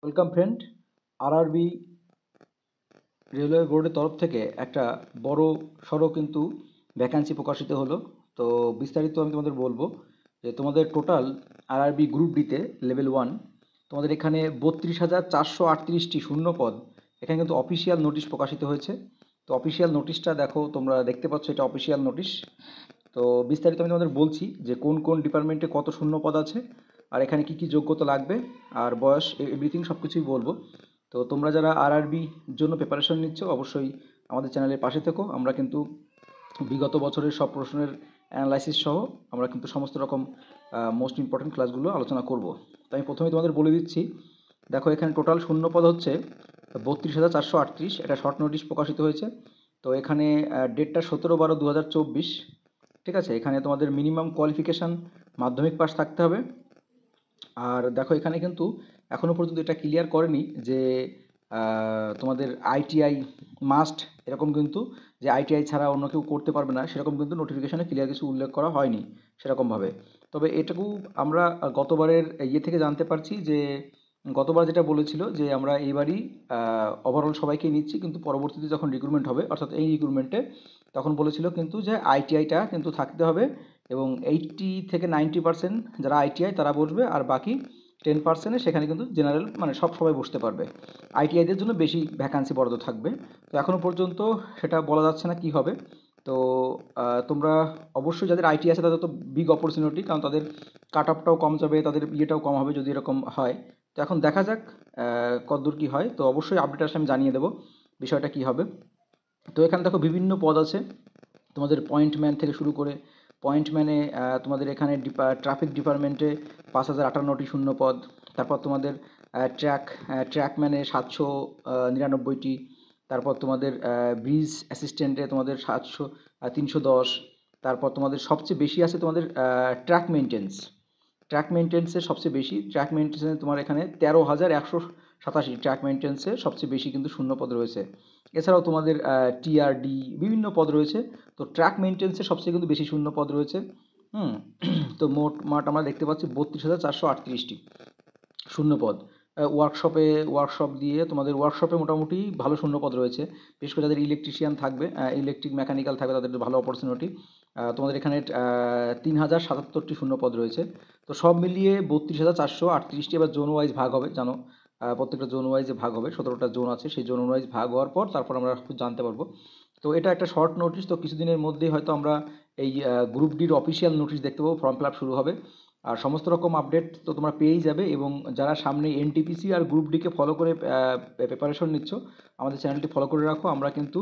Welcome friend. RRB railway বোর্ডের তরফ থেকে একটা বড় সড়ো কিন্তু ভ্যাকান্সি প্রকাশিত হলো। তো বিস্তারিত আমি তোমাদের বলবো যে তোমাদের টোটাল আরআরবি গ্রুপ ডিতে লেভেল 1 তোমাদের এখানে 32,438টি শূন্য পদ। এখানে কিন্তু অফিসিয়াল নোটিশ প্রকাশিত হয়েছে। তো অফিসিয়াল নোটিশটা দেখো, তোমরা দেখতে পাচ্ছ, এটা অফিসিয়াল নোটিশ। তো বিস্তারিত আমি তোমাদের বলছি যে কোন কোন ডিপার্টমেন্টে কত শূন্য পদ আছে, আর এখানে কি কি যোগ্যতা লাগবে, আর বয়স, এভরিথিং সব কিছুই বলবো। তো তোমরা যারা আরআরবি জন্য প্রিপারেশন নিচ্ছ অবশ্যই আমাদের চ্যানেলের পাশে থেকো। আমরা কিন্তু বিগত বছরের সব প্রশ্নের অ্যানালাইসিস সহ আমরা কিন্তু সমস্ত রকম মোস্ট ইম্পর্টেন্ট ক্লাসগুলো আলোচনা করব। তো আমি প্রথমে তোমাদের বলে দিচ্ছি, দেখো এখানে টোটাল শূন্য পদ হচ্ছে 32,438। এটা শর্ট নোটিশ প্রকাশিত হয়েছে। তো এখানে ডেটটা 17/12/2024। ঠিক আছে, এখানে তোমাদের মিনিমাম কোয়ালিফিকেশান মাধ্যমিক পাস থাকতে হবে। আর দেখো এখানে কিন্তু এখনও পর্যন্ত এটা ক্লিয়ার করেনি যে তোমাদের আইটিআই মাস্ট, এরকম কিন্তু যে আইটিআই ছাড়া অন্য কেউ করতে পারবে না সেরকম কিন্তু নোটিফিকেশনে ক্লিয়ার কিছু উল্লেখ করা হয়নি সেরকমভাবে। তবে এটুকু আমরা গতবারের থেকে জানতে পারছি যে গতবার যেটা বলেছিল যে আমরা এইবারই ওভারঅল সবাইকে নিচ্ছি, কিন্তু পরবর্তীতে যখন রিক্রুটমেন্ট হবে, অর্থাৎ এই রিক্রুটমেন্টে তখন বলেছিল কিন্তু যে আইটিআইটা কিন্তু থাকতে হবে, এবং 80 থেকে 90% যারা আইটিআই তারা বসবে, আর বাকি 10%-এ সেখানে কিন্তু জেনারেল মানে সবাই বসতে পারবে। আইটিআইদের জন্য বেশি ভ্যাকান্সি বরাদ্দ থাকবে। তো এখনও পর্যন্ত সেটা বলা যাচ্ছে না কি হবে। তো তোমরা অবশ্যই যাদের আইটি আছে তাদের তো বিগ অপরচুনিটি, কারণ তাদের কাট অফটাও কম যাবে, তাদের ইয়েটাও কম হবে যদি এরকম হয়। তো এখন দেখা যাক কতদূর কী হয়। তো অবশ্যই আপডেট আসলে আমি জানিয়ে দেবো বিষয়টা কী হবে। তো এখানে দেখো বিভিন্ন পদ আছে তোমাদের, পয়েন্টম্যান থেকে শুরু করে। পয়েন্টম্যানে তোমাদের এখানে ট্রাফিক ডিপার্টমেন্টে 5,058টি শূন্য পদ। তারপর তোমাদের ট্র্যাকম্যানে 799টি। তারপর তোমাদের ব্রিজ অ্যাসিস্ট্যান্টে তোমাদের 310। তারপর তোমাদের সবচেয়ে বেশি আছে তোমাদের ট্র্যাক মেনটেন্সে সবচেয়ে বেশি। ট্র্যাক মেনটেন্সে তোমার এখানে 13,187 ট্র্যাক মেনটেন্সে সবচেয়ে বেশি কিন্তু শূন্য পদ রয়েছে। এছাড়াও তোমাদের টিআরডি বিভিন্ন পদ রয়েছে। তো ট্র্যাক মেনটেন্সে সবচেয়ে কিন্তু বেশি শূন্য পদ রয়েছে। তো মোট আমরা দেখতে পাচ্ছি 32,438টি শূন্য পদ। ওয়ার্কশপ দিয়ে তোমাদের ওয়ার্কশপে মোটামুটি ভালো শূন্য পদ রয়েছে। বিশেষ করে যাদের ইলেকট্রিশিয়ান থাকবে, ইলেকট্রিক মেকানিক্যাল থাকবে, তাদের ভালো অপরচুনিটি। তোমাদের এখানে 3,077টি শূন্য পদ রয়েছে। তো সব মিলিয়ে 32,438টি। এবার জোন ওয়াইজ ভাগ হবে, জানো প্রত্যেকটা জোন ওয়াইজে ভাগ হবে। 17টা জোন আছে, সেই জোন ওয়াইজ ভাগ হওয়ার পর তারপর আমরা জানতে পারবো। তো এটা একটা শর্ট নোটিশ। তো কিছুদিনের মধ্যেই হয়তো আমরা এই গ্রুপ ডির অফিসিয়াল নোটিশ দেখতে পাবো, ফর্ম ফিল আপ শুরু হবে। আর সমস্ত রকম আপডেট তো তোমরা পেয়েই যাবে। এবং যারা সামনে এনটিপিসি আর গ্রুপ ডিকে ফলো করে প্রিপারেশন নিচ্ছ, আমাদের চ্যানেলটি ফলো করে রাখো। আমরা কিন্তু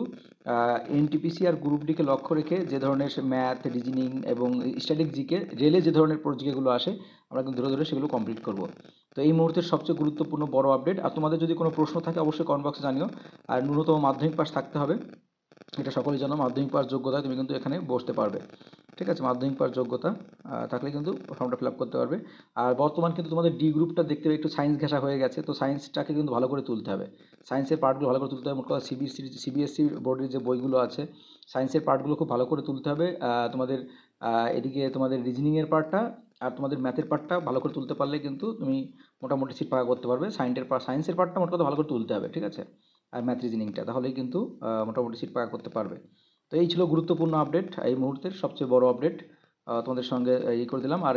এনটিপিসি আর গ্রুপ ডিকে লক্ষ্য রেখে যে ধরনের ম্যাথ, রিজনিং এবং স্ট্যাটিক জিকে, রেলে যে ধরনের জিকেগুলো আসে, আমরা কিন্তু ধরে ধরে সেগুলো কমপ্লিট করব। তো এই মুহূর্তের সবচেয়ে গুরুত্বপূর্ণ বড় আপডেট। আর তোমাদের যদি কোনো প্রশ্ন থাকে অবশ্যই কমেন্ট বক্সে জানিও। আর ন্যূনতম মাধ্যমিক পাস থাকতে হবে, এটা সকলেই জানো। মাধ্যমিক পাস যোগ্যতায় তুমি কিন্তু এখানে বসতে পারবে। ঠিক আছে, মাধ্যমিক পাস যোগ্যতা থাকলে কিন্তু ফর্মটা ফিল আপ করতে পারবে। আর বর্তমান কিন্তু তোমাদের ডি গ্রুপটা দেখতে হবে একটু সায়েন্স ঘেঁষা হয়ে গেছে। তো সায়েন্সটাকে কিন্তু ভালো করে তুলতে হবে, সায়েন্সের পার্টগুলো ভালো করে তুলতে হবে। মোট কথা সিবিএসসি বোর্ডের যে বইগুলো আছে, সায়েন্সের পার্টগুলো খুব ভালো করে তুলতে হবে। তোমাদের এদিকে তোমাদের রিজনিংয়ের পার্টটা আর তোমাদের ম্যাথের পার্টটা ভালো করে তুলতে পারলে কিন্তু তুমি মোটামুটি সিট পাকা করতে পারবে। সায়েন্সের পার্টটা মোট কথা ভালো করে তুলতে হবে, ঠিক আছে, আর ম্যাথ রিজনিংটা, তাহলেই কিন্তু মোটামুটি সিট পাকা করতে পারবে। তো এই ছিল গুরুত্বপূর্ণ আপডেট, এই মুহূর্তের সবচেয়ে বড় আপডেট তোমাদের সঙ্গে করে দিলাম। আর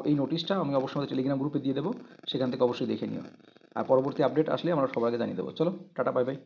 এই নোটিশটা আমি অবশ্যই আমাদের টেলিগ্রাম গ্রুপে দিয়ে দেবো, সেখান থেকে অবশ্যই দেখে নিও। আর পরবর্তী আপডেট আসলে আমরা সবার আগে জানিয়ে দেবো। চলো, টাটা, বাই বাই।